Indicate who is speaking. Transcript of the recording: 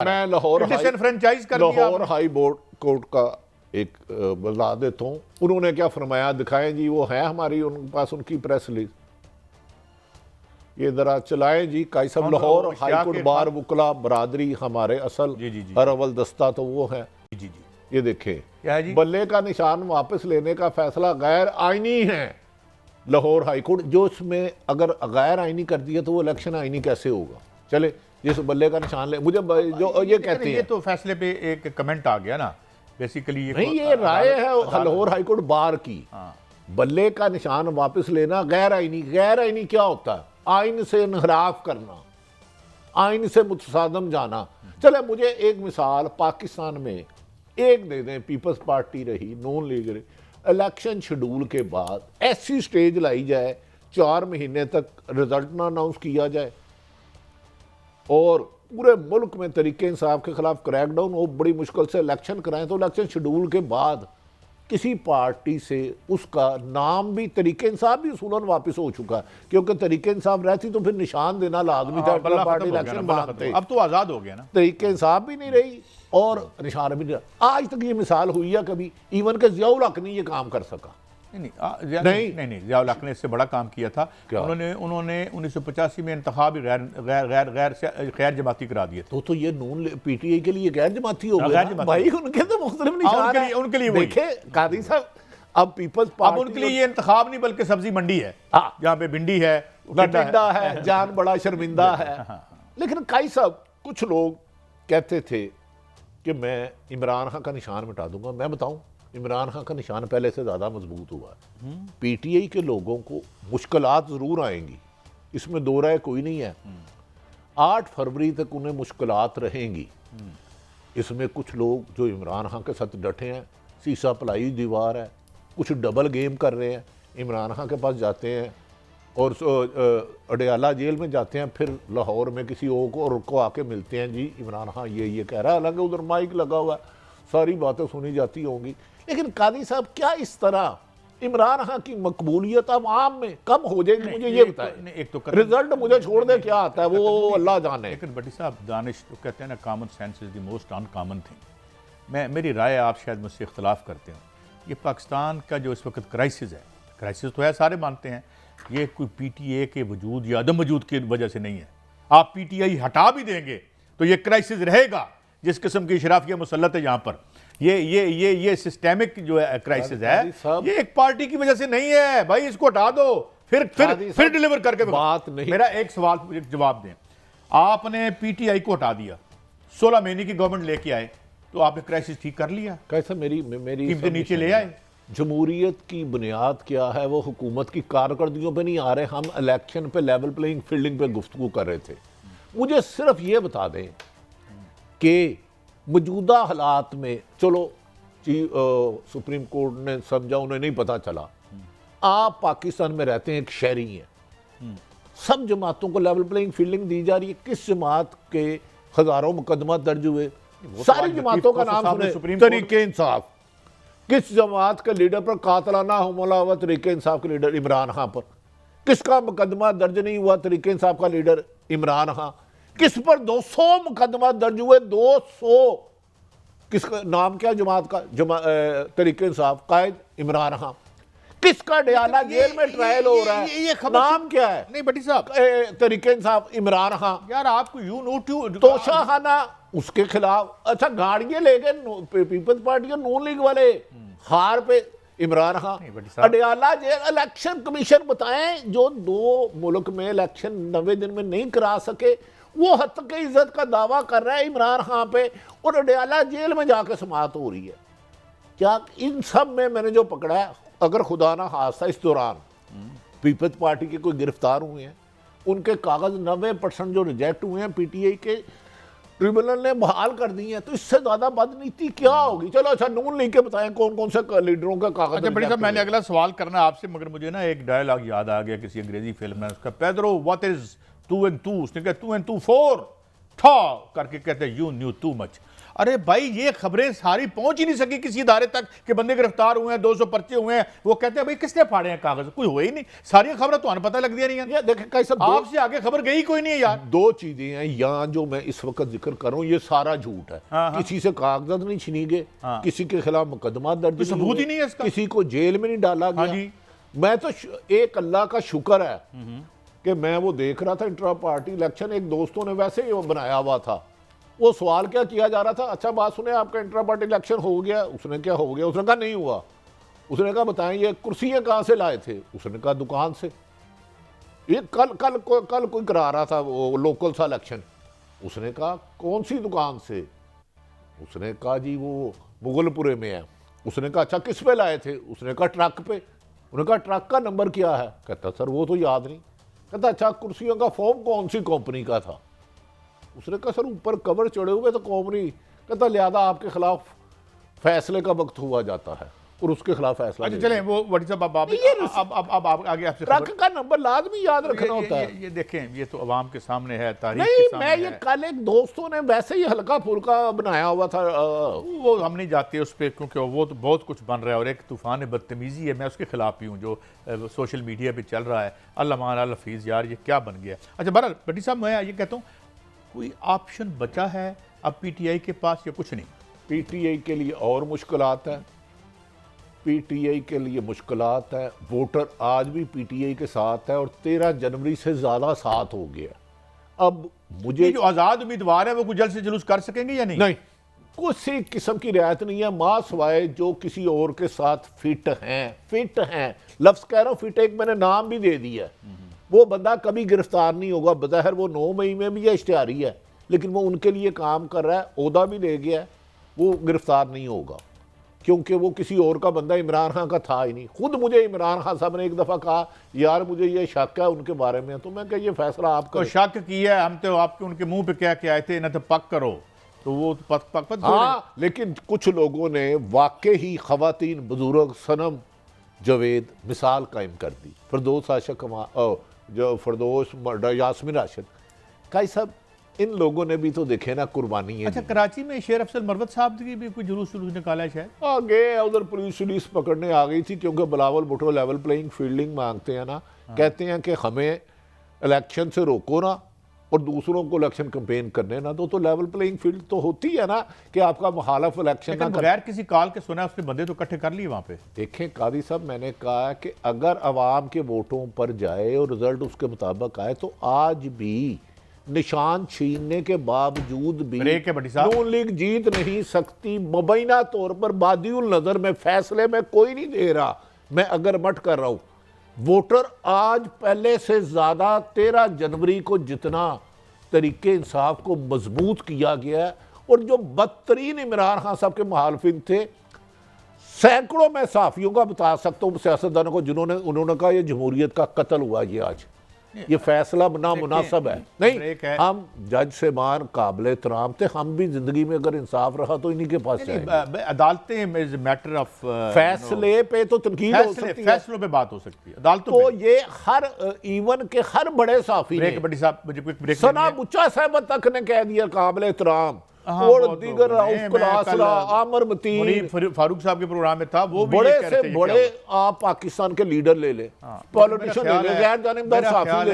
Speaker 1: मैं लाहौर
Speaker 2: डिसएनफ्रेंचाइज कर दिया
Speaker 1: लाहौर हाई कोर्ट का एक बता देता हूँ। उन्होंने क्या फरमाया दिखाएं जी, वो है हमारी उनके पास उनकी प्रेस रिलीज, ये जरा चलाएं जी। काई साहब लाहौर हाई कोर्ट बार वकला बरादरी हमारे असल हर अव्वल दस्ता तो वो है
Speaker 2: जी।
Speaker 1: ये देखें
Speaker 2: क्या है जी?
Speaker 1: बल्ले का निशान वापस लेने का फैसला गैर आईनी है। लाहौर हाई कोर्ट जो इसमें अगर गैर आईनी कर दिया तो वो इलेक्शन आईनी कैसे होगा? चले जिस बल्ले का निशान ले, मुझे जो ये कहते हैं
Speaker 2: ये तो फैसले पे एक कमेंट आ गया ना बेसिकली। ये
Speaker 1: नहीं, ये राय है लाहौर हाई कोर्ट बार की। बल्ले का निशान वापस लेना गैर आईनी। गैर आईनी क्या होता है? आइन से इनहराफ करना, आइन से मुतसादम जाना। चले मुझे एक मिसाल पाकिस्तान में एक दे दें, पीपल्स पार्टी रही, नून लीग रही, इलेक्शन शेड्यूल के बाद ऐसी स्टेज लाई जाए 4 महीने तक रिजल्ट ना अनाउंस किया जाए और पूरे मुल्क में तरीके इंसाफ के खिलाफ क्रैकडाउन हो, बड़ी मुश्किल से इलेक्शन कराएं, तो इलेक्शन शेड्यूल के बाद किसी पार्टी से उसका नाम भी तरीके इंसाफ भी उसूलन वापस हो चुका है, क्योंकि तरीके इंसाफ रहती तो फिर निशान देना लाजमी था। पार्टी इलेक्शन मांगते,
Speaker 2: अब तो आज़ाद हो गया ना।
Speaker 1: तरीके इंसाफ भी नहीं रही और निशान भी नहीं रहा। आज तक ये मिसाल हुई है कभी? इवन के जियाउल हक नहीं ये काम कर सका।
Speaker 2: नहीं, ज़ियाउल हक ने इससे बड़ा काम किया था। उन्होंने 1985 में इंतखाब गैर जमाती करा दिए।
Speaker 1: तो ये नून पीटीआई के लिए गैर जमाती हो गया भाई। उनके तो मुख्तलिफ निशान हैं।
Speaker 2: उनके लिए
Speaker 1: देखे कादी साहब, अब पीपल्स पार्टी
Speaker 2: उनके लिए ये इंतखाब नहीं बल्कि सब्जी मंडी है, जहाँ पे भिंडी है,
Speaker 1: टिड्डा है, जान बड़ा शर्मिंदा है। लेकिन काई साहब कुछ लोग कहते थे कि मैं इमरान खान का निशान मिटा दूंगा। मैं बताऊं, इमरान खान का निशान पहले से ज़्यादा मजबूत हुआ है। पीटीआई के लोगों को मुश्किलात ज़रूर आएंगी, इसमें दो राय कोई नहीं है। 8 फरवरी तक उन्हें मुश्किलात रहेंगी। इसमें कुछ लोग जो इमरान खान के साथ डटे हैं, सीसा पलाई दीवार है, कुछ डबल गेम कर रहे हैं। इमरान खान के पास जाते हैं और अडयाला जेल में जाते हैं, फिर लाहौर में किसी और को आके मिलते हैं, जी इमरान खान ये कह रहा है, हालांकि उधर माइक लगा हुआ है, सारी बातें सुनी जाती होंगी। लेकिन कादी साहब क्या इस तरह इमरान खान की मकबूलियत आवाम में कम हो जाएगी? मुझे ये बताएं।
Speaker 2: एक तो
Speaker 1: रिजल्ट मुझे छोड़ दे क्या आता है वो अल्लाह जाने।
Speaker 2: लेकिन भट्टी साहब, दानिश तो कहते हैं ना, common sense is the most uncommon thing. मेरी राय, आप शायद मुझसे इख्तलाफ करते हो, ये पाकिस्तान का जो इस वक्त क्राइसिस है, क्राइसिस तो है, सारे मानते हैं, ये कोई पीटीए के वजूद या अदम वजूद की वजह से नहीं है। आप पीटीआई हटा भी देंगे तो ये क्राइसिस रहेगा। जिस किस्म की शराफिया मुसल्लत है यहाँ पर, ये सिस्टेमिक जो है क्राइसिस है, ये एक पार्टी की वजह से नहीं है भाई। इसको हटा दो, फिर डिलीवर करके
Speaker 1: बात नहीं।
Speaker 2: मेरा एक सवाल मुझे जवाब दें। आपने पीटीआई को हटा दिया, 16 महीने की गवर्नमेंट लेके आए, तो आपने क्राइसिस ठीक कर लिया?
Speaker 1: कैसा? मेरी
Speaker 2: कीमतें नीचे ले आए।
Speaker 1: जमहूरियत की बुनियाद क्या है? वो हुकूमत की कारकर्दगियों पे नहीं आ रहे, हम इलेक्शन पे लेवल प्लेइंग फील्डिंग पे गुफ्तगू कर रहे थे। मुझे सिर्फ ये बता दें कि मौजूदा हालात में, चलो सुप्रीम कोर्ट ने समझा, उन्हें नहीं पता चला, आप पाकिस्तान में रहते हैं, एक शहरी हैं, सब जमातों को लेवल प्लेइंग फील्डिंग दी जा रही है। किस जमात के हजारों मुकदमा दर्ज हुए? सारी जमातों का नाम सुने, तरीके इंसाफ। किस जमात के लीडर पर कातलाना हमला हुआ? तरीके इंसाफ के लीडर इमरान खान पर। किसका मुकदमा दर्ज नहीं हुआ? तरीके इंसाफ का लीडर इमरान खान। किस पर 200 मुकदमा दर्ज हुए? 200। किसका नाम क्या जमात का? तरीके इंसाफ कायद इमरान खान। किसका डयाला जेल में ट्रायल हो रहा है?
Speaker 2: ये
Speaker 1: नाम क्या है?
Speaker 2: नहीं भट्टी साहब,
Speaker 1: तरीके इंसाफ इमरान खान।
Speaker 2: यार आपको यू नो टू
Speaker 1: तोशाखाना उसके खिलाफ। अच्छा, गाड़ियां ले गए पीपल्स पार्टी के नून लीग वाले, हार पे Imran Khan. Adiala jail. Election commission बताएं, जो 2 मुल्क में इलेक्शन 90 दिन में नहीं करा सके, वो हद तक इज्जत का दावा कर रहा है इमरान खान पे, और अडयाला जेल में जाकर समाअत हो रही है। क्या इन सब में मैंने जो पकड़ा है, अगर खुदा ना खास्ता इस दौरान पीपल्स पार्टी के कोई गिरफ्तार हुए हैं, उनके कागज 90% जो रिजेक्ट हुए हैं पीटीआई के ट्रिब्यूनल ने बहाल कर दी है, तो इससे ज्यादा बदनीति क्या होगी? चलो अच्छा, नून लीग के बताएं कौन कौन से लीडरों का कागज।
Speaker 2: अच्छा बड़ी साहब, मैंने अगला सवाल करना आपसे, मगर मुझे ना एक डायलॉग याद आ गया किसी अंग्रेजी फिल्म में, उसका, पेड्रो व्हाट इज 2 and 2? उसने कहा 2 and 2 4। ठा करके कहते हैं यू न्यू टू मच। अरे भाई ये खबरें सारी पहुंच ही नहीं सकी किसी इदारे तक कि बंदे गिरफ्तार हुए हैं, 200 पर्चे हुए हैं। वो कहते हैं भाई किसने फाड़े हैं कागज, कोई हुआ ही नहीं। सारी खबरें तो पता लग दिया नहीं है।
Speaker 1: देखें कैसा
Speaker 2: आपसे आगे खबर गई कोई नहीं है यार।
Speaker 1: दो चीजें हैं यहाँ जो मैं इस वक्त जिक्र कर रहा हूँ, ये सारा झूठ है। किसी से कागजात नहीं छीनी गए, किसी के खिलाफ मुकदमा दर्ज नहीं
Speaker 2: सबूत ही नहीं है इसका,
Speaker 1: किसी को जेल में नहीं डाला गया। मैं तो एक अल्लाह का शुक्र है कि मैं वो देख रहा था इंट्रा पार्टी इलेक्शन, एक दोस्तों ने वैसे ही वो बनाया हुआ था। वो सवाल क्या किया जा रहा था, अच्छा बात सुने आपका इंट्रा पार्टी इलेक्शन हो गया। उसने क्या हो गया, उसने कहा नहीं हुआ। उसने कहा बताएं ये कुर्सियां कहाँ से लाए थे, उसने कहा दुकान से। ये कल कोई करा रहा था वो लोकल सा इलेक्शन। उसने कहा कौन सी दुकान से, उसने कहा जी वो मुगलपुरे में है। उसने कहा अच्छा किस पे लाए थे, उसने कहा ट्रक पे। उन्होंने कहा ट्रक का नंबर क्या है, कहता सर वो तो याद नहीं। कहता अच्छा कुर्सियों का फॉर्म कौन सी कंपनी का था, उसने कहा सर ऊपर कवर चढ़े हुए तो कंपनी। कहता लिहाजा आपके खिलाफ फैसले का वक्त हुआ जाता है और उसके खिलाफ फैसला।
Speaker 2: अच्छा चलें वो व्हाट साहब अब आगे आपसे
Speaker 1: ट्रक का नंबर लाजमी याद रखना होता है।
Speaker 2: ये देखें ये तो अवाम के सामने है, तारीख
Speaker 1: नहीं
Speaker 2: के सामने
Speaker 1: मैं ये कल एक दोस्तों ने वैसे ही हल्का फुल्का बनाया हुआ था।
Speaker 2: वो हम नहीं जाते उस पर क्योंकि वो तो बहुत कुछ बन रहा है और एक तूफान बदतमीजी है, मैं उसके खिलाफ ही हूँ जो सोशल मीडिया पे चल रहा है। अल्लाह मान अल हफीज़ यार ये क्या बन गया। अच्छा बहरहाल भट्टी साहब मैं ये कहता हूँ कोई ऑप्शन बचा है अब पीटीआई के पास या कुछ नहीं?
Speaker 1: पीटीआई के लिए और मुश्किलात है, पीटीआई के लिए मुश्किलात है। वोटर आज भी पीटीआई के साथ है और 13 जनवरी से ज़्यादा साथ हो गया। अब मुझे
Speaker 2: जो आज़ाद उम्मीदवार है वो कुछ जल्द से जुलूस कर सकेंगे या नहीं?
Speaker 1: नहीं, किसी किस्म की रियायत नहीं है माँ सवाए जो किसी और के साथ फिट हैं। लफ्ज़ कह रहा हूँ फिट, एक मैंने नाम भी दे दिया है। वो बंदा कभी गिरफ्तार नहीं होगा। बज़ाहिर वो 9 मई में भी इश्तिहारी है, लेकिन वो उनके लिए काम कर रहा है, ओहदा भी ले गया है। वो गिरफ्तार नहीं होगा क्योंकि वो किसी और का बंदा इमरान खान का था ही नहीं। खुद मुझे इमरान खान साहब ने एक दफ़ा कहा यार मुझे ये शक है उनके बारे में, तो मैं कहा ये फैसला आप करो।
Speaker 2: तो शक किया है, हम तो आपके उनके मुंह पे क्या क्या आए थे ना तो पक करो, तो वो पक
Speaker 1: हाँ, लेकिन कुछ लोगों ने वाकई ही खवातीन बुजुर्ग सनम जवेद मिसाल कायम कर दी। फिरदौस आशिक जो फिरदौस यास्मीन राशिद काई साहब, इन लोगों ने भी तो देखे ना कुर्बानी है।
Speaker 2: अच्छा कराची में शेर अफजल मरवत साहब की भी कोई जुलूस निकाला है शायद?
Speaker 1: आगे उधर पुलिस पकड़ने आ गई थी क्योंकि Bilawal Bhutto level playing fielding मांगते हैं ना। कहते हैं कि हमें इलेक्शन से रोको ना और दूसरों को इलेक्शन कैंपेन करने ना दो, तो लेवल प्लेइंग फील्ड तो होती है ना कि आपका मुखालफ इलेक्शन ना
Speaker 2: बगैर किसी कॉल के सुना उसने बंदे तो इकट्ठे कर लिए वहाँ पे।
Speaker 1: देखें कादी साहब, मैंने कहा कि अगर अवाम के वोटों पर जाए और रिजल्ट उसके मुताबिक आए तो आज भी निशान छीनने के बावजूद भी नून लीग जीत नहीं सकती। मुबैना तौर पर बादिउल नजर में फैसले में कोई नहीं दे रहा, मैं अगर मट कर रहा हूं। वोटर आज पहले से ज़्यादा 13 जनवरी को जितना तरीके इंसाफ को मजबूत किया गया है, और जो बदतरीन इमरान खान साहब के मुखालिफिन थे, सैकड़ों में साफियों का बता सकता हूँ सियासतदानों को उन्होंने कहा यह जमहूरियत का कत्ल हुआ। ये आज ये फैसला नामुनासिब है। नहीं, हम जज से मान काबिल एहतराम थे, हम भी जिंदगी में अगर इंसाफ रहा तो इन्हीं के पास
Speaker 2: अदालतें मैटर ऑफ
Speaker 1: फैसले पे तो तनकीद हो सकती है,
Speaker 2: फैसलों पे बात हो सकती है अदालतों
Speaker 1: तो ये हर इवन के हर बड़े साफी ने सना बुच्चा साहब तक ने कह दिया काबिल एहतराम, और दीगर आमर मतीन
Speaker 2: फारूक साहब के प्रोग्राम में था, वो
Speaker 1: बड़े से बड़े आप पाकिस्तान के लीडर ले ले, पॉलिटिशियन ले ले, गैर जानिबदार साफी ले